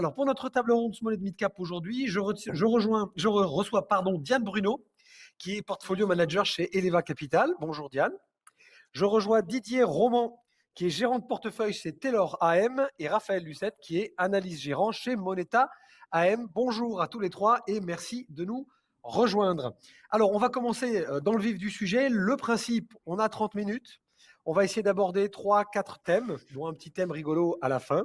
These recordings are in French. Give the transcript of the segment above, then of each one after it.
Alors, pour notre table ronde Small et Mid Cap aujourd'hui, je reçois Diane Bruno, qui est portfolio manager chez Eleva Capital. Bonjour Diane. Je rejoins Didier Roman, qui est gérant de portefeuille chez Taylor AM, et Raphaël Lucette, qui est analyste gérant chez Moneta AM. Bonjour à tous les trois et merci de nous rejoindre. Alors, on va commencer dans le vif du sujet. Le principe, on a 30 minutes. On va essayer d'aborder 3-4 thèmes, dont un petit thème rigolo à la fin.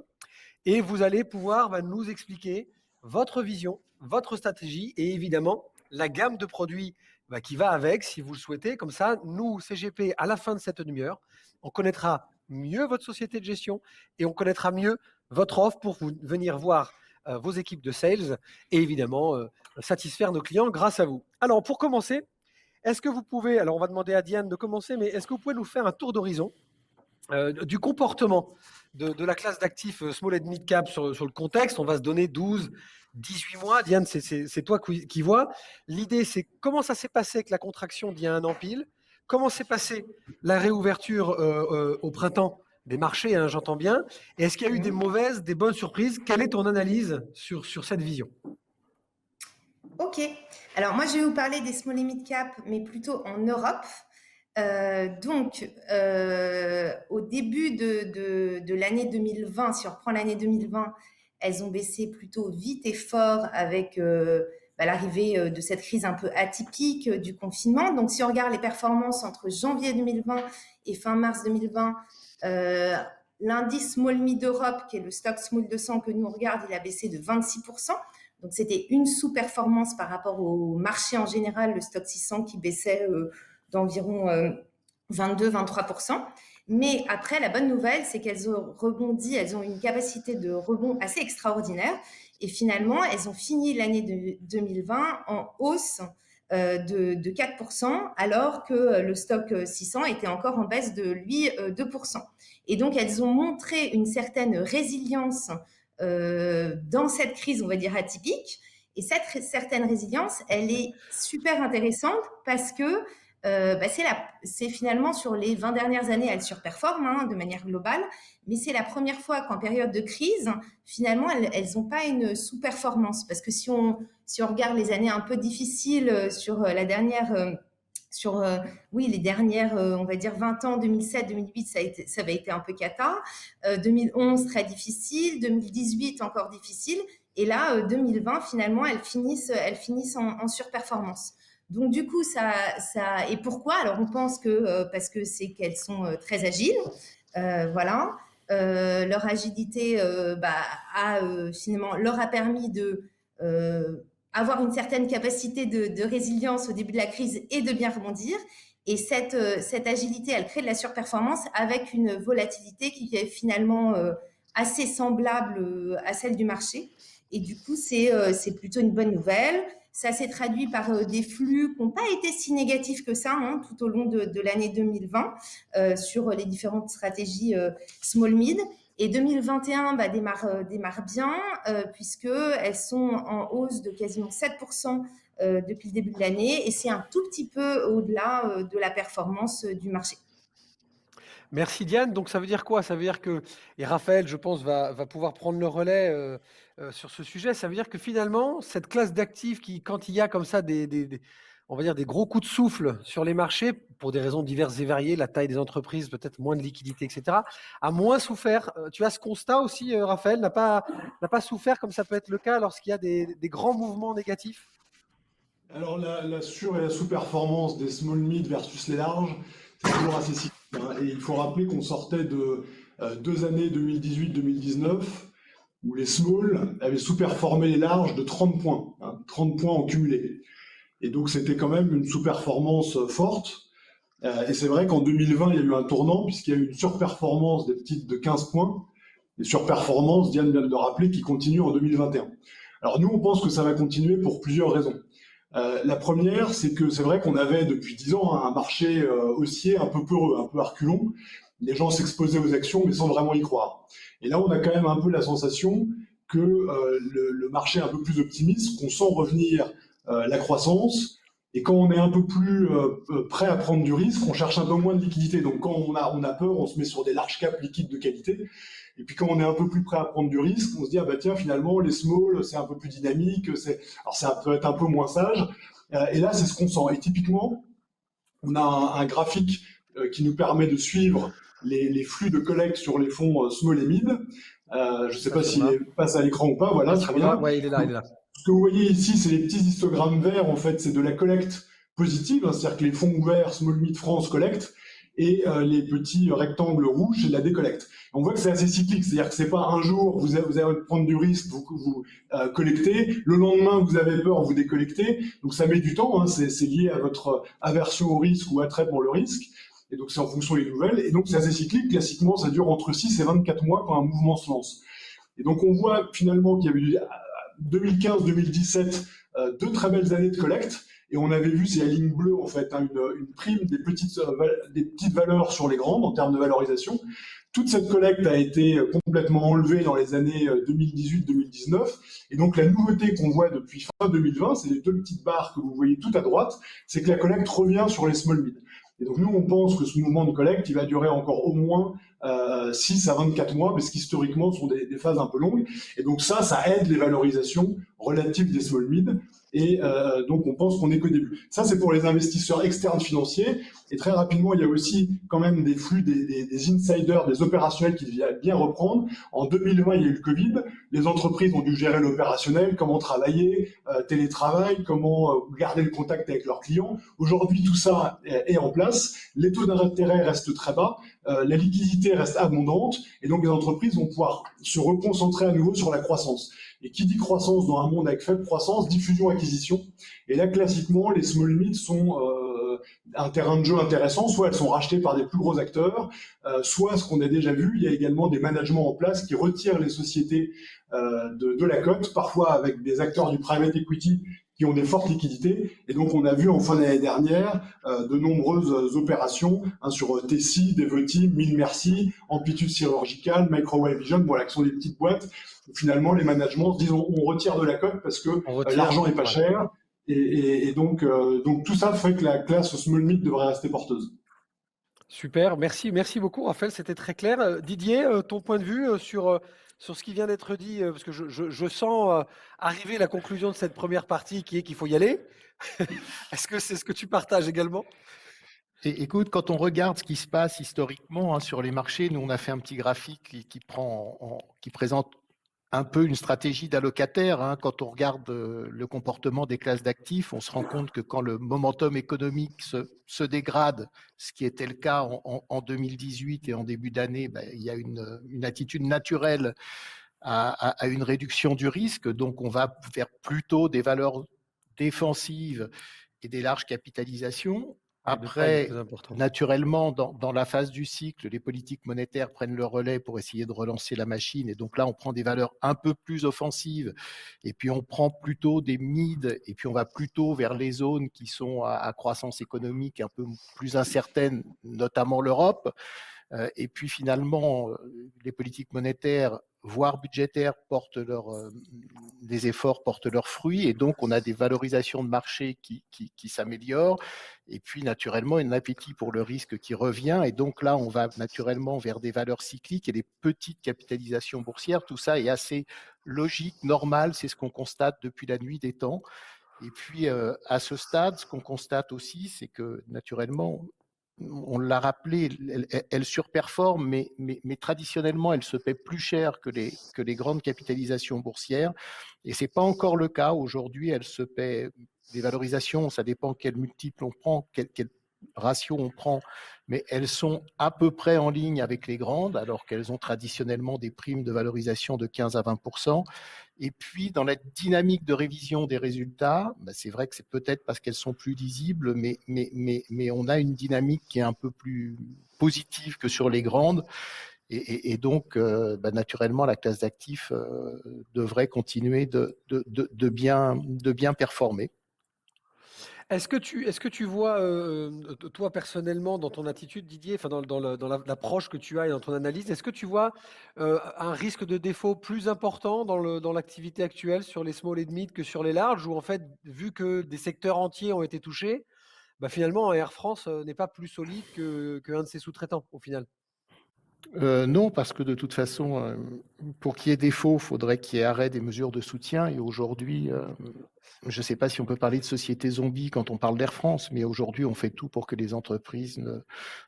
Et vous allez pouvoir nous expliquer votre vision, votre stratégie et évidemment la gamme de produits qui va avec, si vous le souhaitez. Comme ça, nous, CGP, à la fin de cette demi-heure, on connaîtra mieux votre société de gestion et on connaîtra mieux votre offre pour venir voir vos équipes de sales et évidemment satisfaire nos clients grâce à vous. Alors, pour commencer, est-ce que vous pouvez, alors on va demander à Diane de commencer, mais est-ce que vous pouvez nous faire un tour d'horizon du comportement de la classe d'actifs small and mid cap sur le contexte? On va se donner 12, 18 mois. Diane, c'est toi qui vois. L'idée, c'est comment ça s'est passé avec la contraction d'il y a un an pile, comment s'est passée la réouverture au printemps des marchés, hein, j'entends bien, et est-ce qu'il y a eu des mauvaises, des bonnes surprises? Quelle est ton analyse sur cette vision? Ok, alors moi je vais vous parler des small et mid cap, mais plutôt en Europe. Au début de l'année 2020, si on reprend l'année 2020, elles ont baissé plutôt vite et fort avec l'arrivée de cette crise un peu atypique du confinement. Donc, si on regarde les performances entre janvier 2020 et fin mars 2020, l'indice Small Mid Europe, qui est le stock Small 200 que nous on regarde, il a baissé de 26%. Donc, c'était une sous-performance par rapport au marché en général, le stock 600 qui baissait d'environ 22-23%. Mais après, la bonne nouvelle, c'est qu'elles ont rebondi, elles ont une capacité de rebond assez extraordinaire. Et finalement, elles ont fini l'année 2020 en hausse de 4%, alors que le stock 600 était encore en baisse de, lui, 2%. Et donc, elles ont montré une certaine résilience dans cette crise, on va dire, atypique. Et cette certaine résilience, elle est super intéressante parce que c'est finalement sur les 20 dernières années, elles surperforment de manière globale, mais c'est la première fois qu'en période de crise, finalement, elles n'ont pas une sous-performance. Parce que si on regarde les années un peu difficiles sur la dernière... les dernières, on va dire 20 ans, 2007, 2008, ça avait été un peu cata. 2011, très difficile. 2018, encore difficile. Et là, 2020, finalement, elles finissent en surperformance. Donc, du coup, et pourquoi? Alors, on pense que parce que c'est qu'elles sont très agiles. Voilà. Leur agilité finalement leur a permis de avoir une certaine capacité de résilience au début de la crise et de bien rebondir. Et cette agilité, elle crée de la surperformance avec une volatilité qui est finalement assez semblable à celle du marché. Et du coup, c'est plutôt une bonne nouvelle. Ça s'est traduit par des flux qui n'ont pas été si négatifs que ça tout au long de l'année 2020 sur les différentes stratégies small mid. Et 2021 démarre bien puisqu'elles sont en hausse de quasiment 7% depuis le début de l'année et c'est un tout petit peu au-delà de la performance du marché. Merci Diane. Donc ça veut dire quoi? Ça veut dire que, et Raphaël, je pense, va pouvoir prendre le relais sur ce sujet. Ça veut dire que finalement, cette classe d'actifs qui, quand il y a comme ça on va dire des gros coups de souffle sur les marchés, pour des raisons diverses et variées, la taille des entreprises, peut-être moins de liquidité, etc., a moins souffert. Tu as ce constat aussi, Raphaël, n'a pas souffert comme ça peut être le cas lorsqu'il y a des grands mouvements négatifs? Alors la sur- et la sous-performance des small mid versus les larges, c'est toujours assez cyclique. Et il faut rappeler qu'on sortait de 2 années 2018-2019 où les small avaient sous-performé les larges de 30 points, 30 points en cumulé. Et donc c'était quand même une sous-performance forte. Et c'est vrai qu'en 2020, il y a eu un tournant puisqu'il y a eu une surperformance des petites de 15 points. Et surperformance, Diane vient de le rappeler, qui continue en 2021. Alors nous, on pense que ça va continuer pour plusieurs raisons. La première, c'est que c'est vrai qu'on avait depuis 10 ans un marché haussier un peu peureux, un peu à reculons. Les gens s'exposaient aux actions mais sans vraiment y croire. Et là, on a quand même un peu la sensation que le marché est un peu plus optimiste, qu'on sent revenir la croissance, Et quand on est un peu plus prêt à prendre du risque, on cherche un peu moins de liquidité. Donc quand on a peur, on se met sur des large caps liquides de qualité. Et puis quand on est un peu plus prêt à prendre du risque, on se dit ah bah tiens finalement les small c'est un peu plus dynamique, alors ça peut être un peu moins sage. Et là c'est ce qu'on sent. Et typiquement on a un graphique qui nous permet de suivre les flux de collecte sur les fonds small et mid. Je ne sais pas s'il passe à l'écran ou pas. Voilà, très bien. Ouais, il est là, il est là. Ce que vous voyez ici, c'est les petits histogrammes verts. En fait, c'est de la collecte positive, hein, c'est-à-dire que les fonds ouverts Small Mid France collectent, et les petits rectangles rouges, c'est de la décollecte. On voit que c'est assez cyclique, c'est-à-dire que c'est pas un jour vous allez prendre du risque, vous collectez, le lendemain vous avez peur, vous décollectez, donc ça met du temps, hein, c'est lié à votre aversion au risque ou attrait pour le risque, et donc c'est en fonction des nouvelles, et donc c'est assez cyclique, classiquement ça dure entre 6 et 24 mois quand un mouvement se lance. Et donc on voit finalement qu'il y avait eu 2015-2017 deux très belles années de collecte, et on avait vu, c'est la ligne bleue en fait, hein, une prime des petites valeurs sur les grandes en termes de valorisation. Toute cette collecte a été complètement enlevée dans les années 2018-2019. Et donc la nouveauté qu'on voit depuis fin 2020, c'est les deux petites barres que vous voyez tout à droite, c'est que la collecte revient sur les small mid. Et donc nous, on pense que ce mouvement de collecte, il va durer encore au moins 6 à 24 mois, parce qu'historiquement, ce sont des phases un peu longues. Et donc ça aide les valorisations relatives des small mid. Et donc on pense qu'on n'est qu'au début. Ça, c'est pour les investisseurs externes financiers. Et très rapidement, il y a aussi quand même des flux, des insiders, des opérationnels qui viennent bien reprendre. En 2020, il y a eu le Covid. Les entreprises ont dû gérer l'opérationnel, comment travailler, télétravail, comment garder le contact avec leurs clients. Aujourd'hui, tout ça est en place. Les taux d'intérêt restent très bas. La liquidité reste abondante. Et donc, les entreprises vont pouvoir se reconcentrer à nouveau sur la croissance. Et qui dit croissance dans un monde avec faible croissance, dit fusion-acquisition. Et là, classiquement, les small mid sont un terrain de jeu intéressant. Soit elles sont rachetées par des plus gros acteurs, soit, ce qu'on a déjà vu, il y a également des managements en place qui retirent les sociétés de la cote, parfois avec des acteurs du private equity qui ont des fortes liquidités. Et donc, on a vu en fin d'année dernière de nombreuses opérations sur Tessie, Devoti, Mille Merci, Amplitude Chirurgicale, Microwave Vision, voilà, qui sont des petites boîtes où finalement les managements se disent on retire de la cote parce que l'argent n'est pas cher. Et donc tout ça fait que la classe small mid devrait rester porteuse. Super, merci beaucoup Raphaël, c'était très clair. Didier, ton point de vue sur ce qui vient d'être dit, parce que je sens arriver la conclusion de cette première partie qui est qu'il faut y aller. Est-ce que c'est ce que tu partages également ? Et écoute, quand on regarde ce qui se passe historiquement sur les marchés, nous on a fait un petit graphique qui présente un peu une stratégie d'allocataire. Quand on regarde le comportement des classes d'actifs, on se rend compte que quand le momentum économique se dégrade, ce qui était le cas en 2018 et en début d'année, il y a une attitude naturelle à une réduction du risque. Donc, on va vers plutôt des valeurs défensives et des larges capitalisations. Après, naturellement, dans la phase du cycle, les politiques monétaires prennent le relais pour essayer de relancer la machine. Et donc là, on prend des valeurs un peu plus offensives. Et puis, on prend plutôt des mid. Et puis, on va plutôt vers les zones qui sont à croissance économique un peu plus incertaine, notamment l'Europe. Et puis, finalement, les politiques monétaires, voire budgétaires, les efforts portent leurs fruits, et donc on a des valorisations de marché qui s'améliorent, et puis naturellement un appétit pour le risque qui revient, et donc là on va naturellement vers des valeurs cycliques et des petites capitalisations boursières. Tout ça est assez logique, normal, c'est ce qu'on constate depuis la nuit des temps. Et puis à ce stade, ce qu'on constate aussi, c'est que naturellement, on l'a rappelé, elle surperforme, mais traditionnellement, elle se paie plus cher que les grandes capitalisations boursières. Et ce n'est pas encore le cas. Aujourd'hui, elle se paie des valorisations, ça dépend quel multiple on prend, quel ratio on prend, mais elles sont à peu près en ligne avec les grandes, alors qu'elles ont traditionnellement des primes de valorisation de 15 à 20%. Et puis, dans la dynamique de révision des résultats, c'est vrai que c'est peut-être parce qu'elles sont plus lisibles, mais on a une dynamique qui est un peu plus positive que sur les grandes. Et donc, naturellement, la classe d'actifs devrait continuer de bien performer. Est-ce que tu vois, toi personnellement, dans ton attitude, Didier, enfin dans l'approche que tu as et dans ton analyse, est-ce que tu vois un risque de défaut plus important dans l'activité actuelle sur les small et mid que sur les larges, ou en fait, vu que des secteurs entiers ont été touchés, bah finalement Air France n'est pas plus solide qu'un de ses sous-traitants au final? Non, parce que de toute façon, pour qu'il y ait défaut, il faudrait qu'il y ait arrêt des mesures de soutien. Et aujourd'hui, je ne sais pas si on peut parler de société zombie quand on parle d'Air France, mais aujourd'hui, on fait tout pour que les entreprises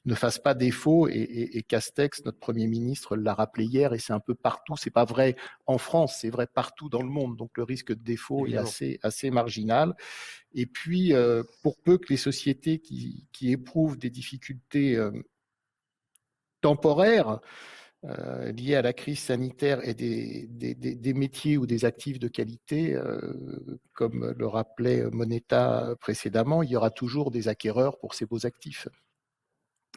ne fassent pas défaut. Et Castex, notre Premier ministre, l'a rappelé hier, et c'est un peu partout. C'est pas vrai en France, c'est vrai partout dans le monde. Donc le risque de défaut est Évidemment. assez marginal. Et puis, pour peu que les sociétés qui éprouvent des difficultés temporaires liées à la crise sanitaire et des métiers ou des actifs de qualité, comme le rappelait Moneta précédemment, il y aura toujours des acquéreurs pour ces beaux actifs.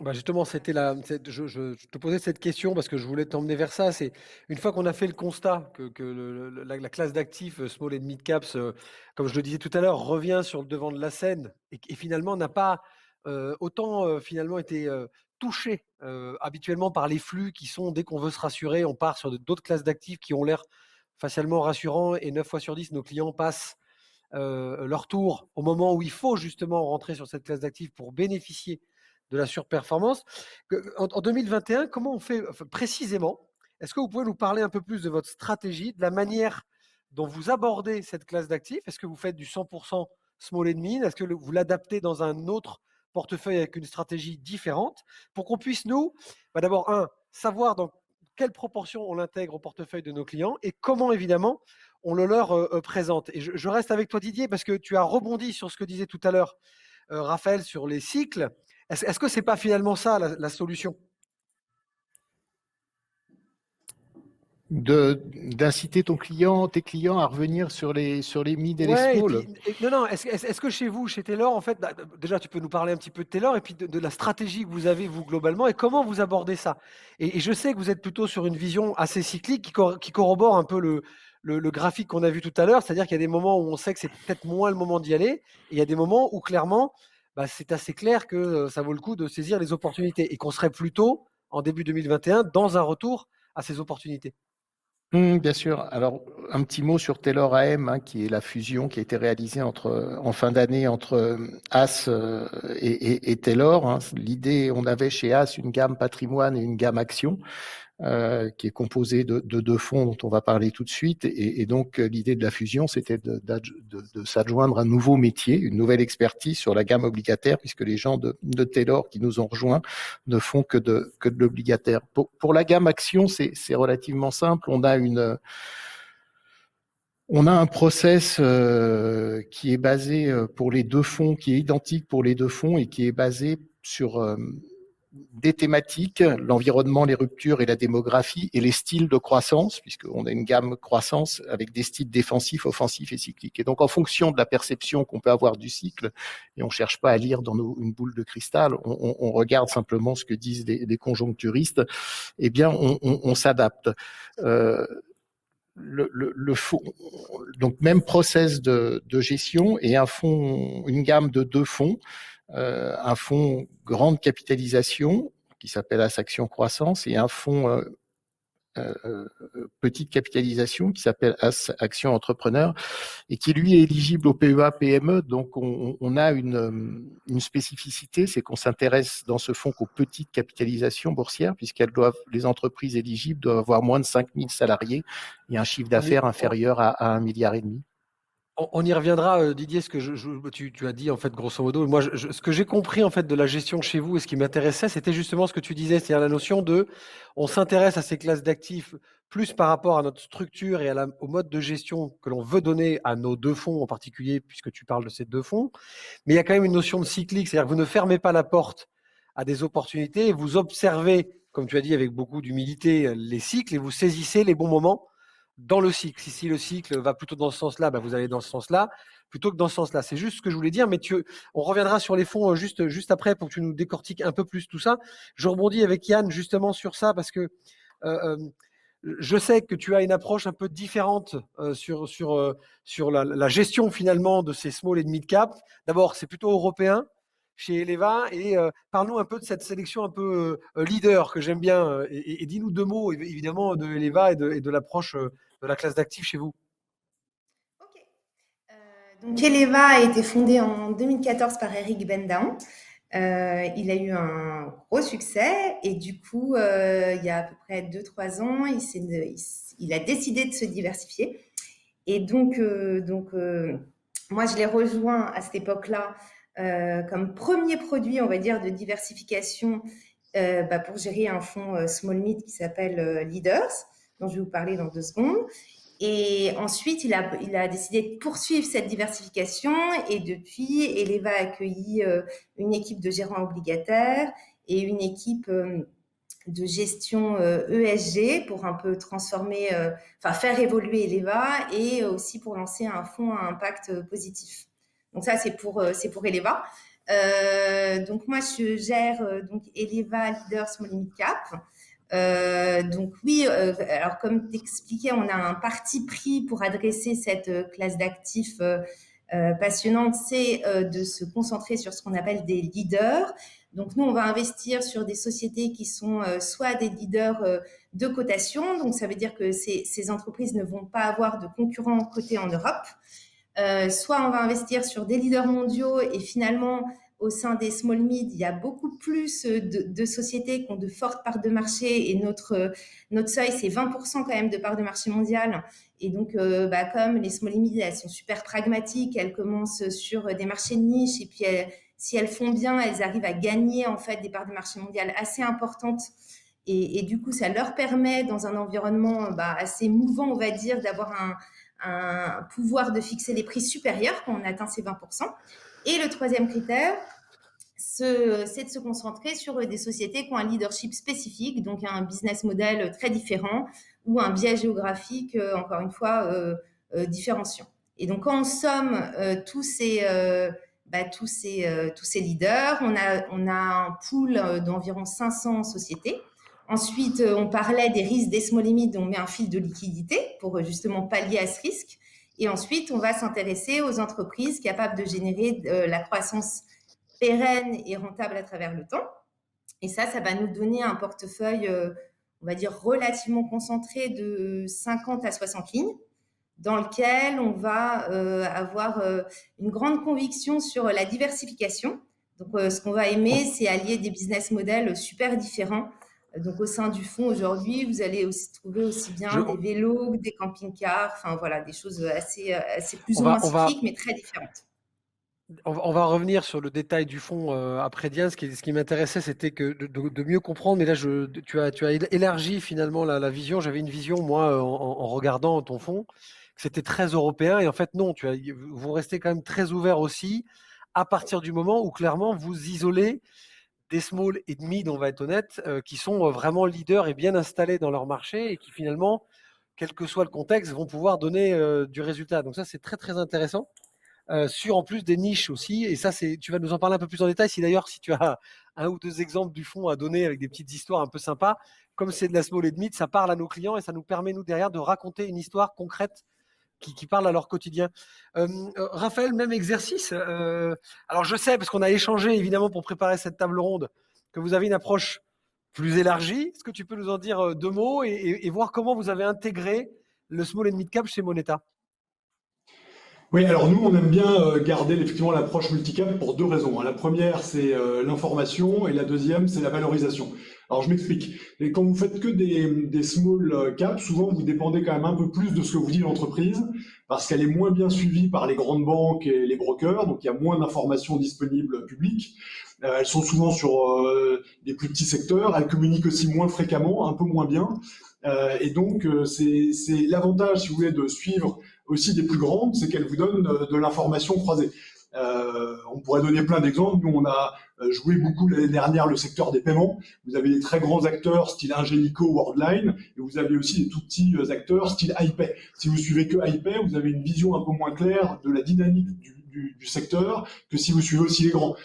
Bah justement, je te posais cette question parce que je voulais t'emmener vers ça. C'est une fois qu'on a fait le constat que la classe d'actifs small and mid caps, comme je le disais tout à l'heure, revient sur le devant de la scène et finalement n'a pas autant finalement été touché habituellement par les flux qui sont, dès qu'on veut se rassurer, on part sur d'autres classes d'actifs qui ont l'air facialement rassurants, et 9 fois sur 10, nos clients passent leur tour au moment où il faut justement rentrer sur cette classe d'actifs pour bénéficier de la surperformance. En 2021, comment on fait enfin, précisément? Est-ce que vous pouvez nous parler un peu plus de votre stratégie, de la manière dont vous abordez cette classe d'actifs? Est-ce que vous faites du 100% small and mid? Est-ce que vous l'adaptez dans un autre portefeuille avec une stratégie différente, pour qu'on puisse, nous, bah d'abord, savoir dans quelle proportion on l'intègre au portefeuille de nos clients et comment, évidemment, on le leur présente. Et je reste avec toi, Didier, parce que tu as rebondi sur ce que disait tout à l'heure Raphaël sur les cycles. Est-ce que c'est pas finalement ça la solution? D'inciter tes clients à revenir sur les mid et les Ouais, et small. puis non, non, est-ce que chez vous, chez Taylor, en fait, bah, déjà, tu peux nous parler un petit peu de Taylor et puis de la stratégie que vous avez, vous, globalement, et comment vous abordez ça? Et je sais que vous êtes plutôt sur une vision assez cyclique qui corrobore un peu le graphique qu'on a vu tout à l'heure, c'est-à-dire qu'il y a des moments où on sait que c'est peut-être moins le moment d'y aller, et il y a des moments où, clairement, bah, c'est assez clair que ça vaut le coup de saisir les opportunités et qu'on serait plutôt, en début 2021, dans un retour à ces opportunités. Bien sûr. Alors, un petit mot sur Taylor AM, hein, qui est la fusion qui a été réalisée en fin d'année entre As et Taylor, hein. L'idée, on avait chez As une gamme patrimoine et une gamme action, qui est composée de deux fonds dont on va parler tout de suite. Et donc, l'idée de la fusion, c'était de s'adjoindre un nouveau métier, une nouvelle expertise sur la gamme obligataire, puisque les gens de Taylor qui nous ont rejoints ne font que de l'obligataire. Pour la gamme action, c'est relativement simple. On a un process qui est basé pour les deux fonds, qui est identique pour les deux fonds et qui est basé sur des thématiques, l'environnement, les ruptures et la démographie et les styles de croissance, puisqu'on a une gamme croissance avec des styles défensifs, offensifs et cycliques. Et donc, en fonction de la perception qu'on peut avoir du cycle, et on ne cherche pas à lire dans une boule de cristal, on regarde simplement ce que disent des conjoncturistes, eh bien, on s'adapte. Fonds, donc même process de gestion et une gamme de deux fonds, un fonds grande capitalisation qui s'appelle As Action Croissance et un fonds petite capitalisation qui s'appelle As Action Entrepreneur et qui lui est éligible au PEA PME. Donc on a une spécificité, c'est qu'on s'intéresse dans ce fonds qu'aux petites capitalisations boursières, les entreprises éligibles doivent avoir moins de 5000 salariés et un chiffre On y, d'affaires inférieur à 1,5 milliard. on y reviendra, Didier, ce que tu as dit, en fait, grosso modo. Moi, ce que j'ai compris, en fait, de la gestion chez vous et ce qui m'intéressait, c'était justement ce que tu disais, c'est-à-dire la notion on s'intéresse à ces classes d'actifs plus par rapport à notre structure et au mode de gestion que l'on veut donner à nos deux fonds en particulier, puisque tu parles de ces deux fonds. Mais il y a quand même une notion de cyclique, c'est-à-dire que vous ne fermez pas la porte à des opportunités, et vous observez, comme tu as dit, avec beaucoup d'humilité, les cycles, et vous saisissez les bons moments dans le cycle. Si le cycle va plutôt dans ce sens-là, bah, vous allez dans ce sens-là, plutôt que dans ce sens-là. C'est juste ce que je voulais dire, mais on reviendra sur les fonds juste après pour que tu nous décortiques un peu plus tout ça. Je rebondis avec Yann justement sur ça parce que je sais que tu as une approche un peu différente sur la gestion finalement de ces small et de mid cap. D'abord, c'est plutôt européen chez Eleva et parle-nous un peu de cette sélection un peu leader que j'aime bien et dis-nous 2 mots évidemment de Eleva et de l'approche de la classe d'actifs chez vous. Ok. Donc Eleva a été fondé en 2014 par Eric Bendown. Il a eu un gros succès et du coup, il y a à peu près 2-3 ans, il a décidé de se diversifier. Et donc, moi, je l'ai rejoint à cette époque-là comme premier produit, on va dire, de diversification pour gérer un fonds small mid qui s'appelle Leaders, dont je vais vous parler dans 2 secondes. Et ensuite, il a décidé de poursuivre cette diversification et depuis, Eleva a accueilli une équipe de gérants obligataires et une équipe de gestion ESG pour un peu transformer, faire évoluer Eleva et aussi pour lancer un fonds à impact positif. Donc ça, c'est pour Eleva. Donc moi, je gère donc Eleva Leader Small Mid Cap. Donc oui, alors comme t'expliquais, on a un parti pris pour adresser cette classe d'actifs passionnante, c'est de se concentrer sur ce qu'on appelle des leaders. Donc nous, on va investir sur des sociétés qui sont soit des leaders de cotation, donc ça veut dire que ces entreprises ne vont pas avoir de concurrents cotés en Europe, soit on va investir sur des leaders mondiaux et finalement au sein des small mid, il y a beaucoup plus de sociétés qui ont de fortes parts de marché et notre seuil, c'est 20% quand même de parts de marché mondiale. Et donc, comme les small mid, elles sont super pragmatiques, elles commencent sur des marchés de niche et puis si elles font bien, elles arrivent à gagner en fait des parts de marché mondiales assez importantes. Et du coup, ça leur permet dans un environnement assez mouvant, on va dire, d'avoir un pouvoir de fixer des prix supérieurs quand on atteint ces 20%. Et le troisième critère, c'est de se concentrer sur des sociétés qui ont un leadership spécifique, donc un business model très différent ou un biais géographique, encore une fois, différenciant. Et donc, quand on somme tous ces leaders, on a un pool d'environ 500 sociétés. Ensuite, on parlait des risques des small limits, on met un fil de liquidité pour justement pallier à ce risque. Et ensuite, on va s'intéresser aux entreprises capables de générer la croissance pérenne et rentable à travers le temps. Et ça va nous donner un portefeuille, on va dire, relativement concentré de 50 à 60 lignes, dans lequel on va avoir une grande conviction sur la diversification. Donc, ce qu'on va aimer, c'est allier des business models super différents. Donc, au sein du fonds, aujourd'hui, vous allez aussi trouver aussi bien des vélos que des camping-cars, enfin voilà, des choses assez plus ou moins cycliques, mais très différentes. On va revenir sur le détail du fonds après Diane. Ce qui m'intéressait, c'était que de mieux comprendre. Mais là, tu as élargi finalement la vision. J'avais une vision, moi, en regardant ton fonds, que c'était très européen. Et en fait, non, vous restez quand même très ouvert aussi à partir du moment où clairement vous isolez des small et de mid, on va être honnête, qui sont vraiment leaders et bien installés dans leur marché et qui finalement, quel que soit le contexte, vont pouvoir donner du résultat. Donc ça, c'est très, très intéressant. Sur en plus des niches aussi, et ça, tu vas nous en parler un peu plus en détail. Si tu as 1 ou 2 exemples du fonds à donner avec des petites histoires un peu sympas, comme c'est de la small et de mid, ça parle à nos clients et ça nous permet, nous, derrière, de raconter une histoire concrète qui parle à leur quotidien. Raphaël, même exercice. Alors, je sais, parce qu'on a échangé, évidemment, pour préparer cette table ronde, que vous avez une approche plus élargie. Est-ce que tu peux nous en dire 2 mots et voir comment vous avez intégré le small et mid cap chez Moneta? Oui, alors nous, on aime bien garder effectivement l'approche multicap pour 2 raisons. La première, c'est l'information, et la deuxième, c'est la valorisation. Alors je m'explique. Et quand vous faites que des small caps, souvent vous dépendez quand même un peu plus de ce que vous dit l'entreprise, parce qu'elle est moins bien suivie par les grandes banques et les brokers, donc il y a moins d'informations disponibles publiques. Elles sont souvent sur des plus petits secteurs, elles communiquent aussi moins fréquemment, un peu moins bien. Et donc c'est l'avantage, si vous voulez, de suivre aussi des plus grandes, c'est qu'elles vous donnent de l'information croisée. On pourrait donner plein d'exemples. Nous, on a joué beaucoup l'année dernière le secteur des paiements. Vous avez des très grands acteurs style Ingenico, Worldline, et vous avez aussi des tout petits acteurs style iPay. Si vous suivez que iPay, vous avez une vision un peu moins claire de la dynamique du du secteur que si vous suivez aussi les grands.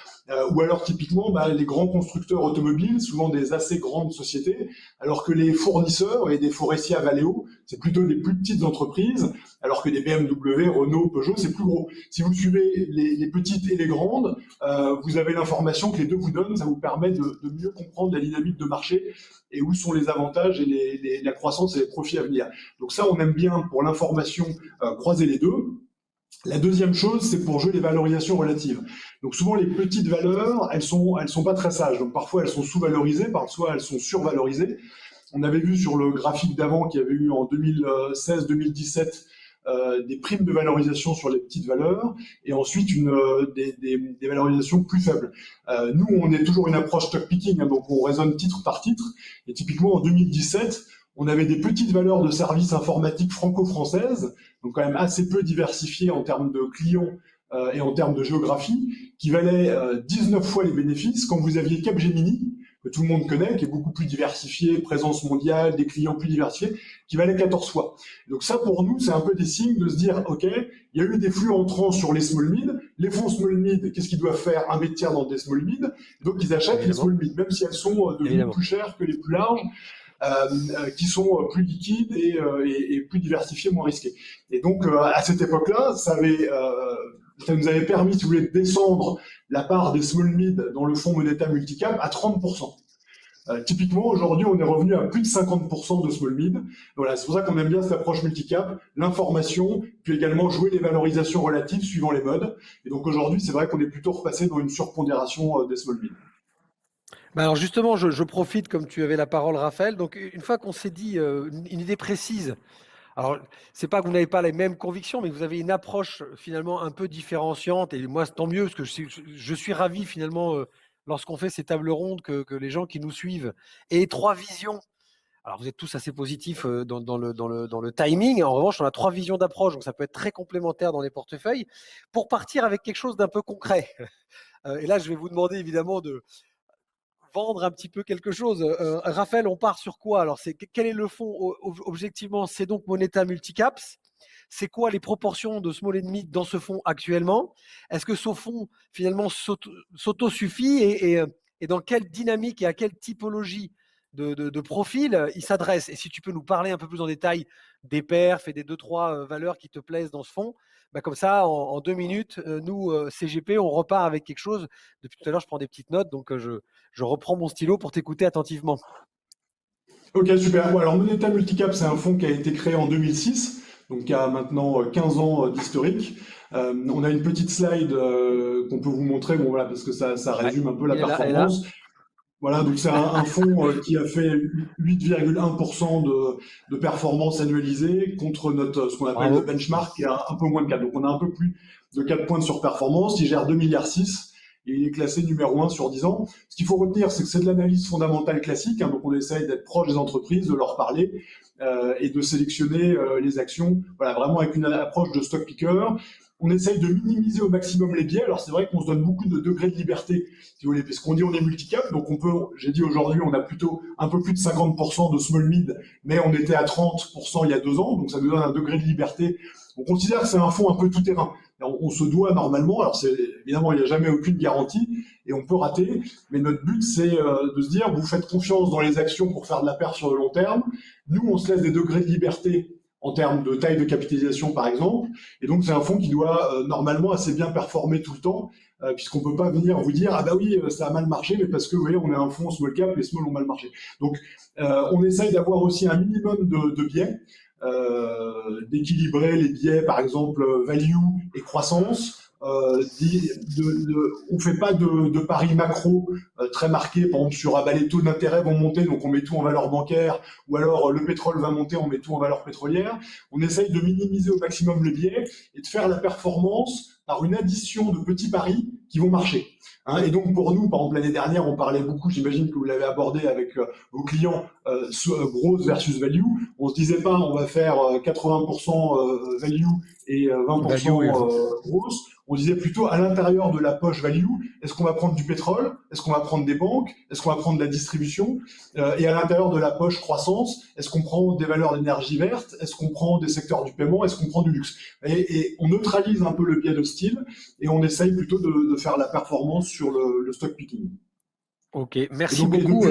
Ou alors typiquement les grands constructeurs automobiles, souvent des assez grandes sociétés, alors que les fournisseurs et des forestiers à Valeo, c'est plutôt des plus petites entreprises, alors que des BMW, Renault, Peugeot, c'est plus gros. Si vous suivez les petites et les grandes, vous avez l'information que les deux vous donnent, ça vous permet de mieux comprendre la dynamique de marché et où sont les avantages et la croissance et les profits à venir. Donc ça, on aime bien pour l'information croiser les deux. La deuxième chose, c'est pour jouer les valorisations relatives. Donc souvent, les petites valeurs, elles sont pas très sages. Donc parfois, elles sont sous-valorisées, parfois elles sont survalorisées. On avait vu sur le graphique d'avant qu'il y avait eu en 2016-2017 des primes de valorisation sur les petites valeurs et ensuite des valorisations plus faibles. Nous, on est toujours une approche stock picking, hein, donc on raisonne titre par titre. Et typiquement, en 2017, on avait des petites valeurs de services informatiques franco-françaises, donc quand même assez peu diversifiées en termes de clients et en termes de géographie, qui valaient 19 fois les bénéfices quand vous aviez Capgemini, que tout le monde connaît, qui est beaucoup plus diversifié, présence mondiale, des clients plus diversifiés, qui valait 14 fois. Donc ça, pour nous, c'est un peu des signes de se dire, OK, il y a eu des flux entrants sur les small mid, les fonds small mid, qu'est-ce qu'ils doivent faire? Investir dans des small mid, donc ils achètent les small mid, même si elles sont devenues plus chères que les plus larges, qui sont plus liquides et plus diversifiées, moins risquées. Et donc, à cette époque-là, ça nous avait permis, si vous voulez, de descendre la part des small mid dans le fonds monétaire multicap à 30%. Typiquement, aujourd'hui, on est revenu à plus de 50% de small mid. Voilà, c'est pour ça qu'on aime bien cette approche multicap, l'information, puis également jouer les valorisations relatives suivant les modes. Et donc aujourd'hui, c'est vrai qu'on est plutôt repassé dans une surpondération des small mid. Alors justement, je profite comme tu avais la parole, Raphaël. Donc une fois qu'on s'est dit une idée précise, alors c'est pas que vous n'avez pas les mêmes convictions, mais vous avez une approche finalement un peu différenciante. Et moi, tant mieux, parce que je suis ravi finalement lorsqu'on fait ces tables rondes que les gens qui nous suivent aient trois visions. Alors vous êtes tous assez positifs dans le timing. En revanche, on a trois visions d'approche, donc ça peut être très complémentaire dans les portefeuilles pour partir avec quelque chose d'un peu concret. Et là, je vais vous demander évidemment de vendre un petit peu quelque chose. Raphaël, on part sur quoi? Alors, quel est le fonds objectivement? C'est donc Moneta Multicaps. C'est quoi les proportions de small and mid dans ce fonds actuellement? Est-ce que ce fonds finalement s'auto-suffit et dans quelle dynamique et à quelle typologie de profil il s'adresse? Et si tu peux nous parler un peu plus en détail des perfs et des 2-3 valeurs qui te plaisent dans ce fonds, comme ça, en 2 minutes, nous, CGP, on repart avec quelque chose. Depuis tout à l'heure, je prends des petites notes, donc je reprends mon stylo pour t'écouter attentivement. Ok, super. Bon, alors Moneta Multicap, c'est un fonds qui a été créé en 2006, donc qui a maintenant 15 ans d'historique. On a une petite slide qu'on peut vous montrer, bon, voilà, parce que ça résume un peu la performance. Voilà, donc c'est un fonds qui a fait 8,1% de performance annualisée contre ce qu'on appelle le benchmark, qui est un peu moins de 4. Donc on a un peu plus de 4 points de surperformance. Il gère 2,6 milliards et il est classé numéro 1 sur 10 ans. Ce qu'il faut retenir, c'est que c'est de l'analyse fondamentale classique. Hein, donc on essaye d'être proche des entreprises, de leur parler et de sélectionner les actions. Voilà, vraiment avec une approche de stock picker. On essaye de minimiser au maximum les biais. Alors c'est vrai qu'on se donne beaucoup de degrés de liberté, si vous voulez, parce qu'on dit on est multicap, donc j'ai dit aujourd'hui, on a plutôt un peu plus de 50% de small mid, mais on était à 30% il y a 2 ans, donc ça nous donne un degré de liberté. On considère que c'est un fonds un peu tout terrain. On se doit normalement, alors évidemment il n'y a jamais aucune garantie et on peut rater, mais notre but c'est de se dire vous faites confiance dans les actions pour faire de la perte sur le long terme. Nous on se laisse des degrés de liberté en termes de taille de capitalisation, par exemple. Et donc, c'est un fonds qui doit normalement assez bien performer tout le temps, puisqu'on peut pas venir vous dire « Ah bah oui, ça a mal marché, mais parce que, vous voyez, on est un fonds small cap, les small ont mal marché. » Donc, on essaye d'avoir aussi un minimum de biais, d'équilibrer les biais, par exemple, value et croissance. On fait pas de paris macro très marqués, par exemple sur les taux d'intérêt vont monter, donc on met tout en valeur bancaire, ou alors le pétrole va monter, on met tout en valeur pétrolière. On essaye de minimiser au maximum les biais et de faire la performance par une addition de petits paris qui vont marcher. Hein, et donc pour nous, par exemple l'année dernière, on parlait beaucoup, j'imagine que vous l'avez abordé avec vos clients, grosse versus value. On se disait pas on va faire 80% value et 20% grosse. On disait plutôt à l'intérieur de la poche value, est-ce qu'on va prendre du pétrole? Est-ce qu'on va prendre des banques? Est-ce qu'on va prendre de la distribution? Et à l'intérieur de la poche croissance, est-ce qu'on prend des valeurs d'énergie verte? Est-ce qu'on prend des secteurs du paiement? Est-ce qu'on prend du luxe? Et on neutralise un peu le biais de style et on essaye plutôt de faire la performance sur le stock picking. Ok, merci beaucoup.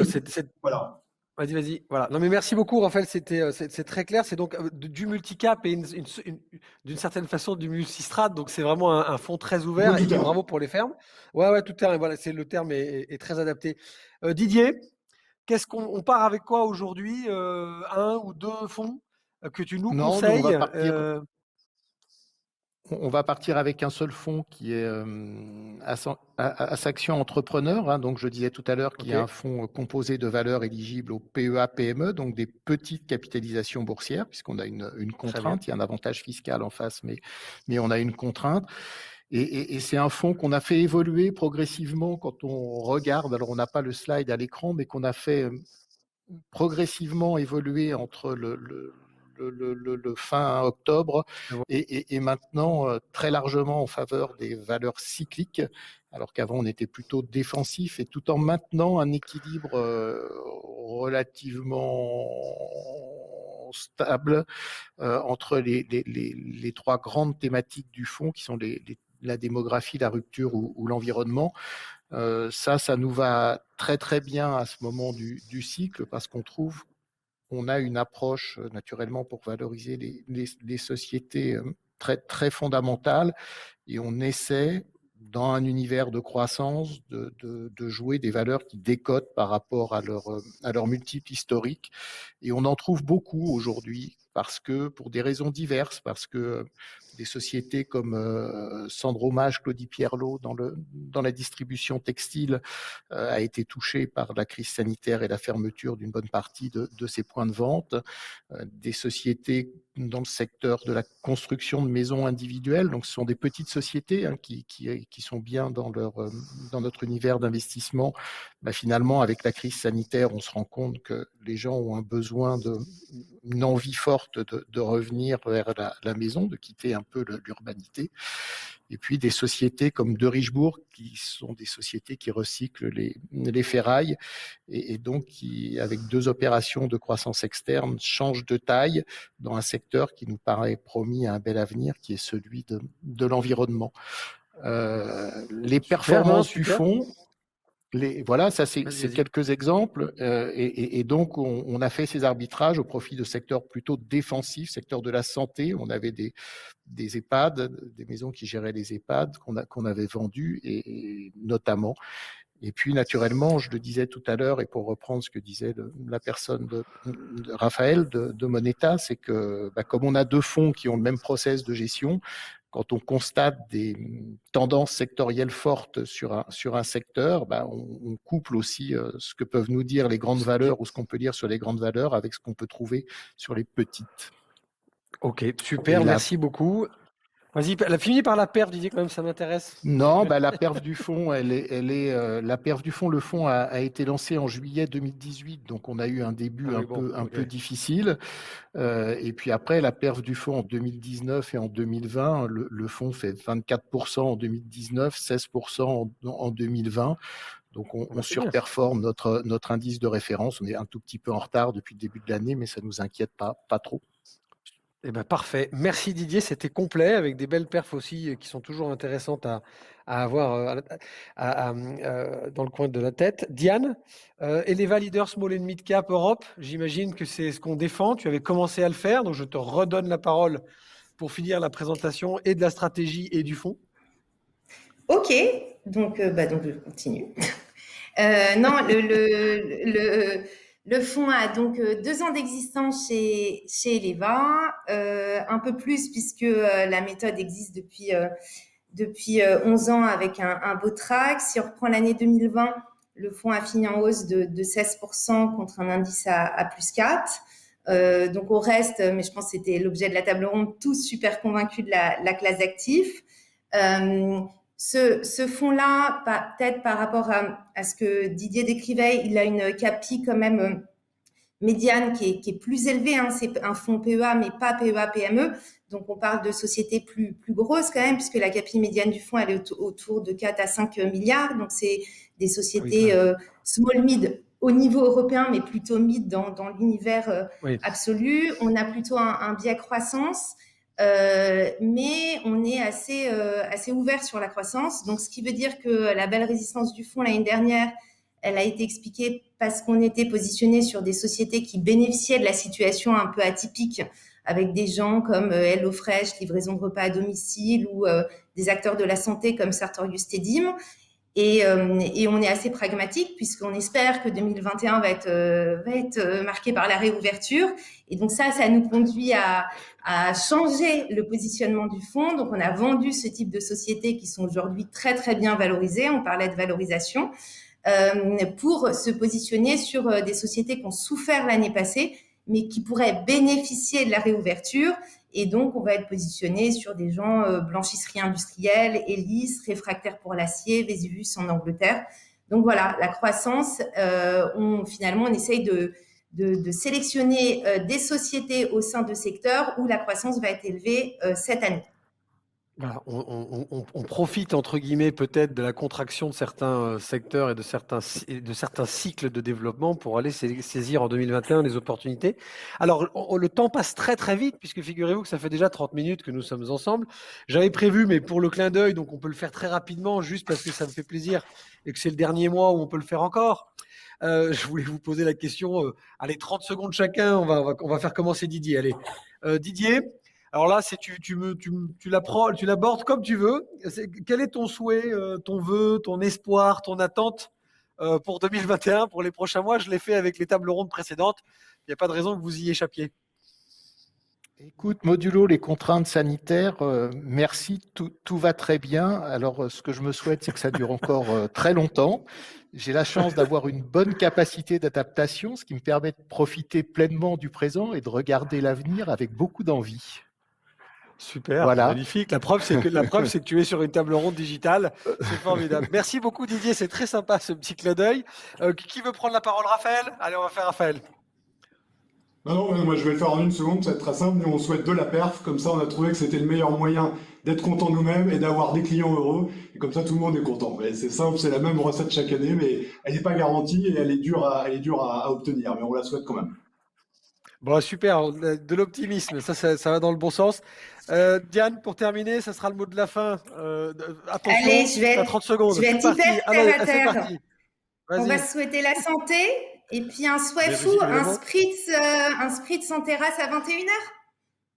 Voilà. Vas-y. Voilà. Non, mais merci beaucoup, Raphaël. C'est très clair. C'est donc du multicap et d'une certaine façon du multistrat. Donc, c'est vraiment un fonds très ouvert. Et puis, bravo pour les fermes. Ouais, tout terrain. Voilà, le terme est très adapté. Didier, qu'est-ce qu'on part avec quoi aujourd'hui? Un ou deux fonds que tu nous conseilles? On va partir avec un seul fonds qui est Assaction Entrepreneur. Hein. Donc, je disais tout à l'heure qu'il y a un fonds composé de valeurs éligibles au PEA, PME, donc des petites capitalisations boursières, puisqu'on a une contrainte. Il y a un avantage fiscal en face, mais on a une contrainte. Et c'est un fonds qu'on a fait évoluer progressivement quand on regarde. Alors, on n'a pas le slide à l'écran, mais qu'on a fait progressivement évoluer entre le fin octobre et maintenant très largement en faveur des valeurs cycliques, alors qu'avant on était plutôt défensif, et tout en maintenant un équilibre relativement stable entre les trois grandes thématiques du fonds qui sont la démographie, la rupture ou l'environnement. Ça nous va très très bien à ce moment du cycle, parce qu'on trouve qu'on a une approche naturellement pour valoriser les sociétés très, très fondamentales, et on essaie, dans un univers de croissance, de jouer des valeurs qui décotent par rapport à leur multiple historique. Et on en trouve beaucoup aujourd'hui, pour des raisons diverses, parce que des sociétés comme Sandromage, Claudie Pierlot dans la distribution textile a été touchée par la crise sanitaire et la fermeture d'une bonne partie de ses points de vente. Des sociétés dans le secteur de la construction de maisons individuelles, donc ce sont des petites sociétés qui sont bien dans notre univers d'investissement. Finalement, avec la crise sanitaire, on se rend compte que les gens ont un besoin, une envie forte de revenir vers la maison, de quitter un peu l'urbanité. Et puis des sociétés comme De Richebourg, qui sont des sociétés qui recyclent les ferrailles, et donc qui, avec 2 opérations de croissance externe, changent de taille dans un secteur qui nous paraît promis à un bel avenir, qui est celui de l'environnement. Les performances du fonds, voilà, ça c'est quelques exemples, et donc on a fait ces arbitrages au profit de secteurs plutôt défensifs, secteur de la santé. On avait des EHPAD, des maisons qui géraient les EHPAD qu'on avait vendus, et notamment. Et puis naturellement, je le disais tout à l'heure, et pour reprendre ce que disait la personne de Raphaël de Moneta, c'est que comme on a 2 fonds qui ont le même process de gestion, quand on constate des tendances sectorielles fortes sur un secteur, on couple aussi ce que peuvent nous dire les grandes valeurs, ou ce qu'on peut lire sur les grandes valeurs, avec ce qu'on peut trouver sur les petites. Ok, super, merci beaucoup. Vas-y, elle a fini par la perf, Didier, quand même, ça m'intéresse. Non, la perf du fonds, la perf du fonds, le fonds a été lancé en juillet 2018, donc on a eu un début un peu difficile. Et puis après, la perf du fonds en 2019 et en 2020, le fonds fait 24% en 2019, 16% en 2020. Donc on surperforme notre indice de référence. On est un tout petit peu en retard depuis le début de l'année, mais ça ne nous inquiète pas trop. Eh ben, parfait. Merci Didier, c'était complet, avec des belles perfs aussi qui sont toujours intéressantes à avoir dans le coin de la tête. Diane, Eleva Leader Small and Mid Cap Europe, j'imagine que c'est ce qu'on défend. Tu avais commencé à le faire, donc je te redonne la parole pour finir la présentation et de la stratégie et du fonds. Ok, donc je continue. Non, le fonds a donc 2 ans d'existence chez Eleva, un peu plus puisque la méthode existe depuis 11 ans avec un beau track. Si on reprend l'année 2020, le fonds a fini en hausse de 16% contre un indice à plus 4. Donc on reste, mais je pense que c'était l'objet de la table ronde, tous super convaincus de la classe d'actifs. Ce fonds-là, peut-être par rapport à ce que Didier décrivait, il a une CAPI quand même médiane qui est plus élevée. Hein. C'est un fonds PEA, mais pas PEA-PME. Donc, on parle de sociétés plus grosses quand même, puisque la capitale médiane du fonds, elle est autour de 4 à 5 milliards. Donc, c'est des sociétés small mid au niveau européen, mais plutôt mid dans l'univers absolu. On a plutôt un biais croissance. Mais on est assez ouvert sur la croissance. Donc, ce qui veut dire que la belle résistance du fonds l'année dernière, elle a été expliquée parce qu'on était positionné sur des sociétés qui bénéficiaient de la situation un peu atypique, avec des gens comme HelloFresh, livraison de repas à domicile, ou des acteurs de la santé comme Sartorius Tedim. Et on est assez pragmatique puisqu'on espère que 2021 va être marqué par la réouverture. Et donc ça nous conduit à changer le positionnement du fonds. Donc on a vendu ce type de sociétés qui sont aujourd'hui très très bien valorisées. On parlait de valorisation pour se positionner sur des sociétés qui ont souffert l'année passée, mais qui pourraient bénéficier de la réouverture. Et donc, on va être positionné sur des gens blanchisserie industrielle, Elis, réfractaires pour l'acier, Vesuvius en Angleterre. Donc voilà, la croissance, finalement, on essaye de sélectionner des sociétés au sein de secteurs où la croissance va être élevée cette année. Voilà, on profite, entre guillemets, peut-être de la contraction de certains secteurs et de certains cycles de développement pour aller saisir en 2021 les opportunités. Alors, le temps passe très très vite, puisque figurez-vous que ça fait déjà 30 minutes que nous sommes ensemble. J'avais prévu, mais pour le clin d'œil, donc on peut le faire très rapidement, juste parce que ça me fait plaisir et que c'est le dernier mois où on peut le faire encore. Je voulais vous poser la question, allez, 30 secondes chacun, on va faire commencer Didier. Allez, Didier. Alors là, tu l'abordes comme tu veux. Quel est ton souhait, ton vœu, ton espoir, ton attente pour 2021, pour les prochains mois? Je l'ai fait avec les tables rondes précédentes. Il n'y a pas de raison que vous y échappiez. Écoute, modulo les contraintes sanitaires, merci, tout va très bien. Alors, ce que je me souhaite, c'est que ça dure encore très longtemps. J'ai la chance d'avoir une bonne capacité d'adaptation, ce qui me permet de profiter pleinement du présent et de regarder l'avenir avec beaucoup d'envie. Super, voilà. Magnifique. La preuve, c'est que tu es sur une table ronde digitale. C'est formidable. Merci beaucoup, Didier. C'est très sympa, ce petit clin d'œil. Qui veut prendre la parole? Raphaël? Allez, on va faire Raphaël. Non, moi je vais le faire en une seconde, ça va être très simple. Nous, on souhaite de la perf. Comme ça, on a trouvé que c'était le meilleur moyen d'être content nous-mêmes et d'avoir des clients heureux. Et comme ça, tout le monde est content. C'est simple, c'est la même recette chaque année, mais elle n'est pas garantie et elle est dure à obtenir. Mais on la souhaite quand même. Bon, super, de l'optimisme, ça va dans le bon sens. Diane, pour terminer, ça sera le mot de la fin. Attention, allez, je vais 30 secondes. Je vais être hyper terre à terre. On va se souhaiter la santé et puis un souhait fou, un spritz en terrasse à 21h.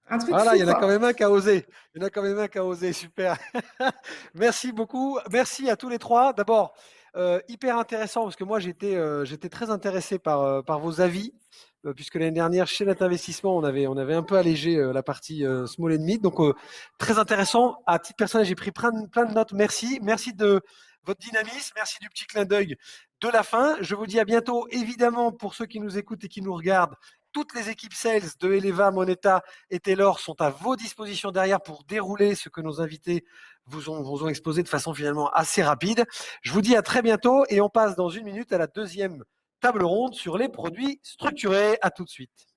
Un truc voilà, fou, il y en a quand même un qui a osé. Il y en a quand même un qui a osé, super. Merci beaucoup. Merci à tous les trois. D'abord, hyper intéressant parce que moi, j'étais très intéressé par vos avis. Puisque l'année dernière, chez Net Investissement, on avait un peu allégé la partie small and mid. Donc, très intéressant. À titre personnel, j'ai pris plein de notes. Merci. Merci de votre dynamisme. Merci du petit clin d'œil de la fin. Je vous dis à bientôt. Évidemment, pour ceux qui nous écoutent et qui nous regardent, toutes les équipes sales de Eleva, Moneta et Taylor sont à vos dispositions derrière pour dérouler ce que nos invités vous ont exposé de façon finalement assez rapide. Je vous dis à très bientôt et on passe dans une minute à la deuxième table ronde sur les produits structurés. À tout de suite.